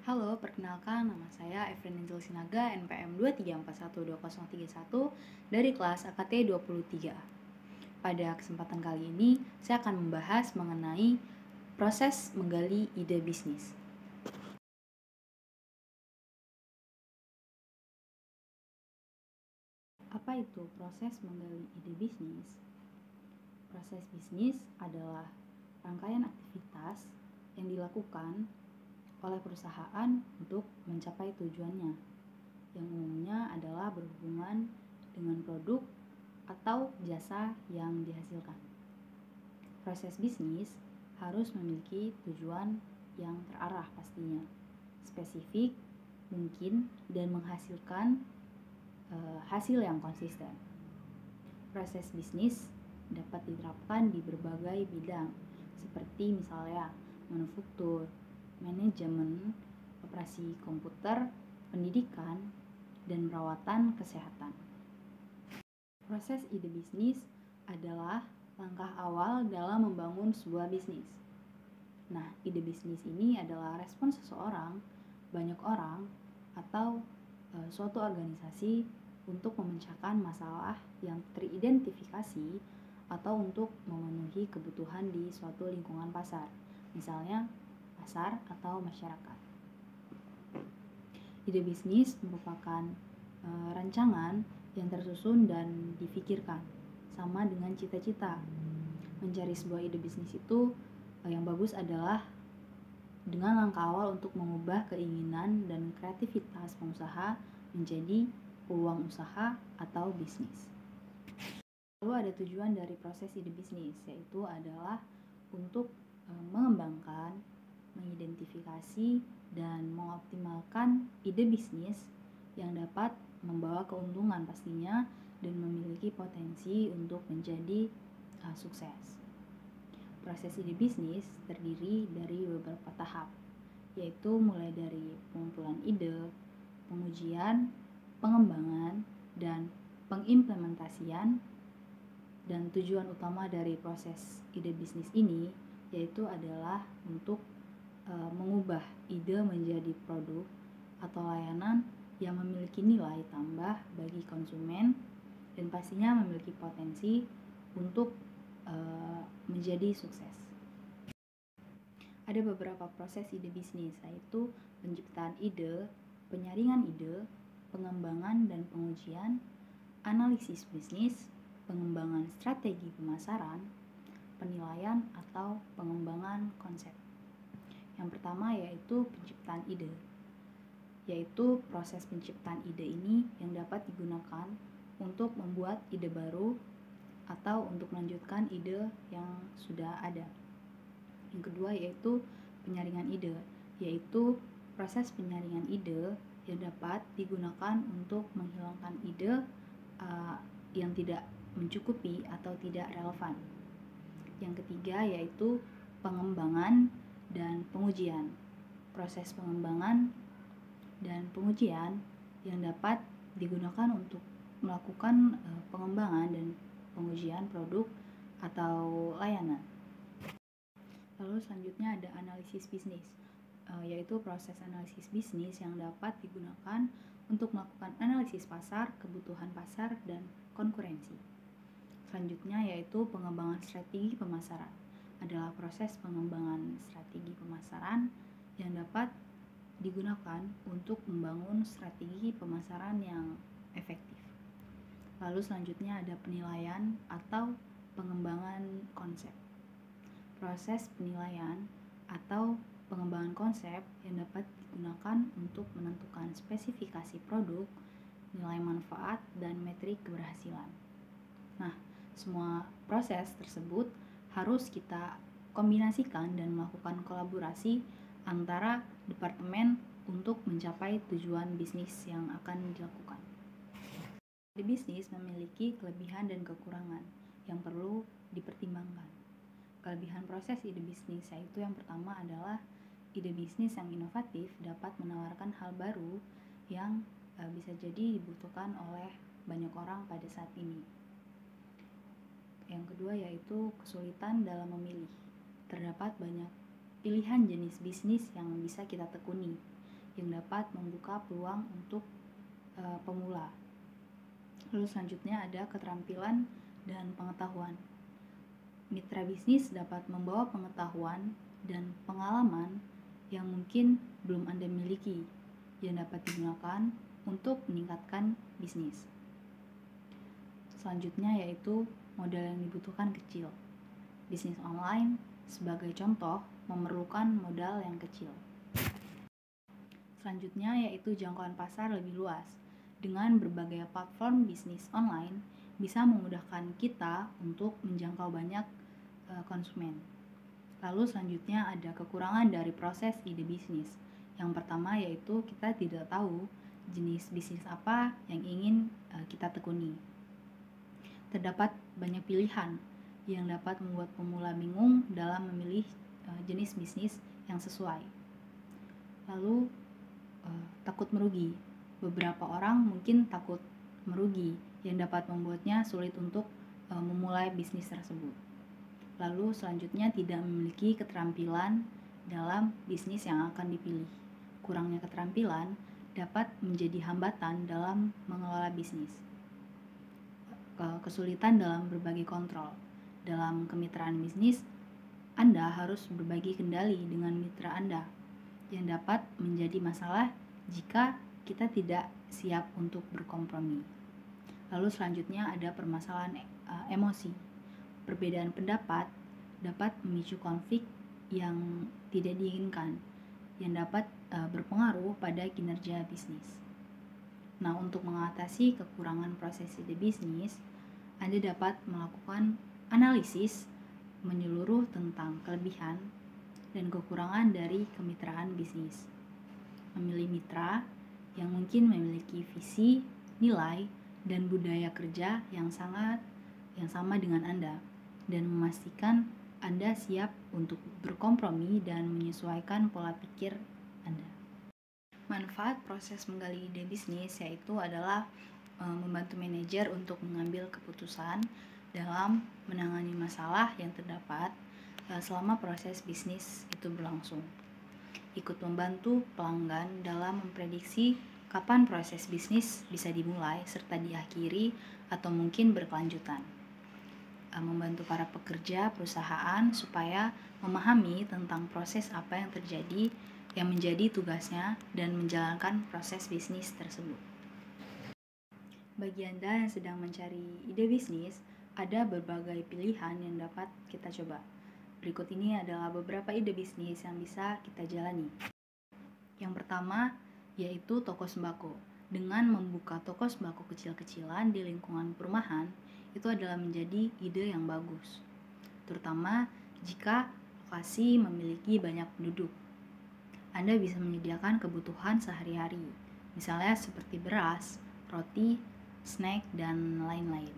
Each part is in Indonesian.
Halo, perkenalkan nama saya Efren Angel Sinaga, NPM 2341201 dari kelas AKT 23. Pada kesempatan kali ini, saya akan membahas mengenai proses menggali ide bisnis. Apa itu proses menggali ide bisnis? Proses bisnis adalah rangkaian aktivitas yang dilakukan oleh perusahaan untuk mencapai tujuannya, yang umumnya adalah berhubungan dengan produk atau jasa yang dihasilkan. Proses bisnis harus memiliki tujuan yang terarah pastinya, spesifik, mungkin, dan menghasilkan hasil yang konsisten. Proses bisnis dapat diterapkan di berbagai bidang, seperti misalnya manufaktur, manajemen, operasi komputer, pendidikan, dan perawatan kesehatan. Proses ide bisnis adalah langkah awal dalam membangun sebuah bisnis. Nah, ide bisnis ini adalah respon seseorang, banyak orang, atau suatu organisasi untuk memecahkan masalah yang teridentifikasi atau untuk memenuhi kebutuhan di suatu lingkungan pasar, misalnya pasar atau masyarakat. Ide bisnis merupakan rancangan yang tersusun dan difikirkan, sama dengan cita-cita. Mencari sebuah ide bisnis itu yang bagus adalah dengan langkah awal untuk mengubah keinginan dan kreativitas pengusaha menjadi peluang usaha atau bisnis. Lalu ada tujuan dari proses ide bisnis, yaitu adalah untuk mengembangkan, mengidentifikasi, dan mengoptimalkan ide bisnis yang dapat membawa keuntungan pastinya dan memiliki potensi untuk menjadi sukses. Proses ide bisnis terdiri dari beberapa tahap, yaitu mulai dari pengumpulan ide, pengujian, pengembangan, dan pengimplementasian. Dan tujuan utama dari proses ide bisnis ini yaitu adalah untuk mengubah ide menjadi produk atau layanan yang memiliki nilai tambah bagi konsumen dan pastinya memiliki potensi untuk menjadi sukses. Ada beberapa proses ide bisnis, yaitu penciptaan ide, penyaringan ide, pengembangan dan pengujian, analisis bisnis, pengembangan strategi pemasaran, penilaian atau pengembangan konsep. Yang pertama yaitu penciptaan ide, yaitu proses penciptaan ide ini yang dapat digunakan untuk membuat ide baru atau untuk melanjutkan ide yang sudah ada. Yang kedua yaitu penyaringan ide, yaitu proses penyaringan ide yang dapat digunakan untuk menghilangkan ide yang tidak mencukupi atau tidak relevan. Yang ketiga yaitu pengembangan dan pengujian. Proses pengembangan dan pengujian yang dapat digunakan untuk melakukan pengembangan dan pengujian produk atau layanan. Lalu selanjutnya ada analisis bisnis, yaitu proses analisis bisnis yang dapat digunakan untuk melakukan analisis pasar, kebutuhan pasar, dan konkurensi. Selanjutnya yaitu pengembangan strategi pemasaran. Adalah proses pengembangan strategi pemasaran yang dapat digunakan untuk membangun strategi pemasaran yang efektif. Lalu selanjutnya ada penilaian atau pengembangan konsep. Proses penilaian atau pengembangan konsep yang dapat digunakan untuk menentukan spesifikasi produk, nilai manfaat, dan metrik keberhasilan. Nah, semua proses tersebut harus kita kombinasikan dan melakukan kolaborasi antara departemen untuk mencapai tujuan bisnis yang akan dilakukan. Ide bisnis memiliki kelebihan dan kekurangan yang perlu dipertimbangkan. Kelebihan proses ide bisnis yaitu yang pertama adalah ide bisnis yang inovatif dapat menawarkan hal baru yang bisa jadi dibutuhkan oleh banyak orang pada saat ini. Yang kedua yaitu kesulitan dalam memilih. Terdapat banyak pilihan jenis bisnis yang bisa kita tekuni. yang dapat membuka peluang untuk pemula. Lalu selanjutnya ada keterampilan dan pengetahuan. Mitra bisnis dapat membawa pengetahuan dan pengalaman yang mungkin belum Anda miliki, yang dapat digunakan untuk meningkatkan bisnis. Selanjutnya yaitu modal yang dibutuhkan kecil. Bisnis online sebagai contoh memerlukan modal yang kecil. Selanjutnya yaitu jangkauan pasar lebih luas. Dengan berbagai platform bisnis online bisa memudahkan kita untuk menjangkau banyak konsumen. Lalu selanjutnya ada kekurangan dari proses ide bisnis. Yang pertama yaitu kita tidak tahu jenis bisnis apa yang ingin kita tekuni. Terdapat banyak pilihan yang dapat membuat pemula bingung dalam memilih jenis bisnis yang sesuai. Lalu takut merugi. Beberapa orang mungkin takut merugi yang dapat membuatnya sulit untuk memulai bisnis tersebut. Lalu selanjutnya tidak memiliki keterampilan dalam bisnis yang akan dipilih. Kurangnya keterampilan dapat menjadi hambatan dalam mengelola bisnis. Kesulitan dalam berbagi kontrol. Dalam kemitraan bisnis, Anda harus berbagi kendali dengan mitra Anda, yang dapat menjadi masalah jika kita tidak siap untuk berkompromi. Lalu selanjutnya ada permasalahan emosi. Perbedaan pendapat dapat memicu konflik yang tidak diinginkan, yang dapat berpengaruh pada kinerja bisnis. Nah, untuk mengatasi kekurangan proses ide bisnis, Anda dapat melakukan analisis menyeluruh tentang kelebihan dan kekurangan dari kemitraan bisnis. Memilih mitra yang mungkin memiliki visi, nilai, dan budaya kerja yang sama dengan Anda, dan memastikan Anda siap untuk berkompromi dan menyesuaikan pola pikir Anda. Manfaat proses menggali ide bisnis yaitu adalah membantu manajer untuk mengambil keputusan dalam menangani masalah yang terdapat selama proses bisnis itu berlangsung. Ikut membantu pelanggan dalam memprediksi kapan proses bisnis bisa dimulai serta diakhiri atau mungkin berkelanjutan. Membantu para pekerja perusahaan supaya memahami tentang proses apa yang terjadi yang menjadi tugasnya dan menjalankan proses bisnis tersebut. Bagi Anda yang sedang mencari ide bisnis, ada berbagai pilihan yang dapat kita coba. Berikut ini adalah beberapa ide bisnis yang bisa kita jalani. Yang pertama yaitu toko sembako. Dengan membuka toko sembako kecil-kecilan di lingkungan perumahan, itu adalah menjadi ide yang bagus. Terutama jika lokasi memiliki banyak penduduk. Anda bisa menyediakan kebutuhan sehari-hari, misalnya seperti beras, roti, snack, dan lain-lain.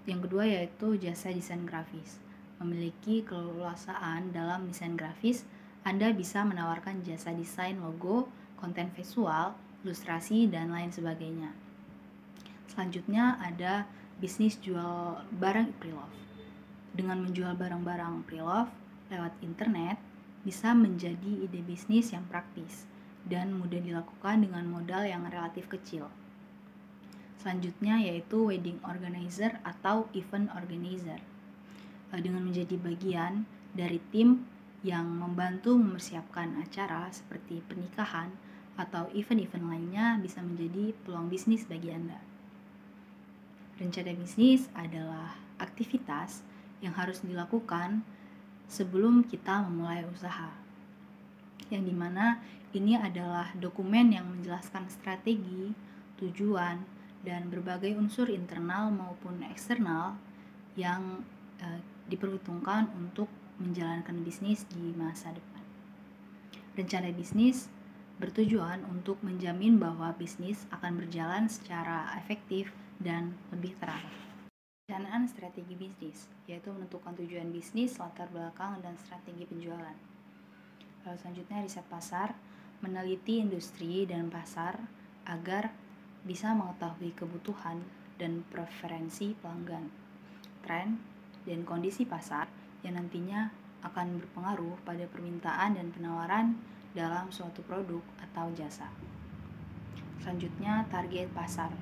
Yang kedua yaitu jasa desain grafis. Memiliki keleluasaan dalam desain grafis, Anda bisa menawarkan jasa desain logo, konten visual, ilustrasi, dan lain sebagainya. Selanjutnya ada bisnis jual barang pre-love. Dengan menjual barang-barang pre-love lewat internet, bisa menjadi ide bisnis yang praktis dan mudah dilakukan dengan modal yang relatif kecil. Selanjutnya yaitu wedding organizer atau event organizer. Dengan menjadi bagian dari tim yang membantu mempersiapkan acara seperti pernikahan atau event-event lainnya bisa menjadi peluang bisnis bagi Anda. Rencana bisnis adalah aktivitas yang harus dilakukan sebelum kita memulai usaha, yang dimana ini adalah dokumen yang menjelaskan strategi, tujuan, dan berbagai unsur internal maupun eksternal yang diperhitungkan untuk menjalankan bisnis di masa depan. Rencana bisnis bertujuan untuk menjamin bahwa bisnis akan berjalan secara efektif dan lebih terarah. Perencanaan strategi bisnis, yaitu menentukan tujuan bisnis, latar belakang, dan strategi penjualan. Lalu selanjutnya riset pasar, meneliti industri dan pasar agar bisa mengetahui kebutuhan dan preferensi pelanggan, tren, dan kondisi pasar yang nantinya akan berpengaruh pada permintaan dan penawaran dalam suatu produk atau jasa. Selanjutnya, target pasar,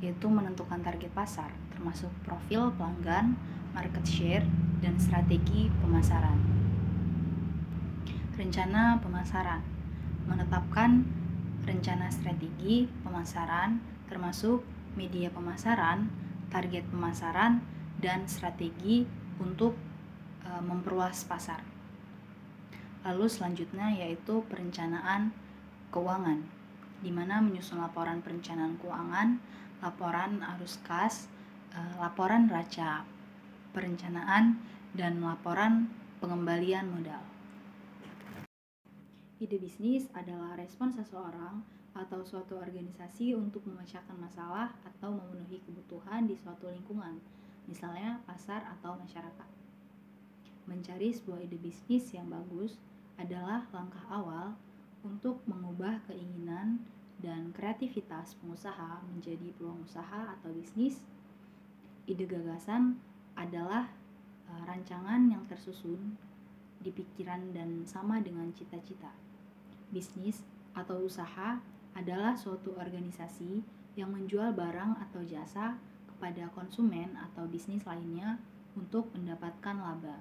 yaitu menentukan target pasar, termasuk profil pelanggan, market share, dan strategi pemasaran. Rencana pemasaran, menetapkan rencana strategi pemasaran, termasuk media pemasaran, target pemasaran, dan strategi untuk memperluas pasar. Lalu selanjutnya yaitu perencanaan keuangan, di mana menyusun laporan perencanaan keuangan, laporan arus kas, laporan neraca perencanaan, dan laporan pengembalian modal. Ide bisnis adalah respon seseorang atau suatu organisasi untuk memecahkan masalah atau memenuhi kebutuhan di suatu lingkungan, misalnya pasar atau masyarakat. Mencari sebuah ide bisnis yang bagus adalah langkah awal untuk mengubah keinginan dan kreativitas pengusaha menjadi peluang usaha atau bisnis. Ide gagasan adalah rancangan yang tersusun di pikiran dan sama dengan cita-cita. Bisnis atau usaha adalah suatu organisasi yang menjual barang atau jasa kepada konsumen atau bisnis lainnya untuk mendapatkan laba.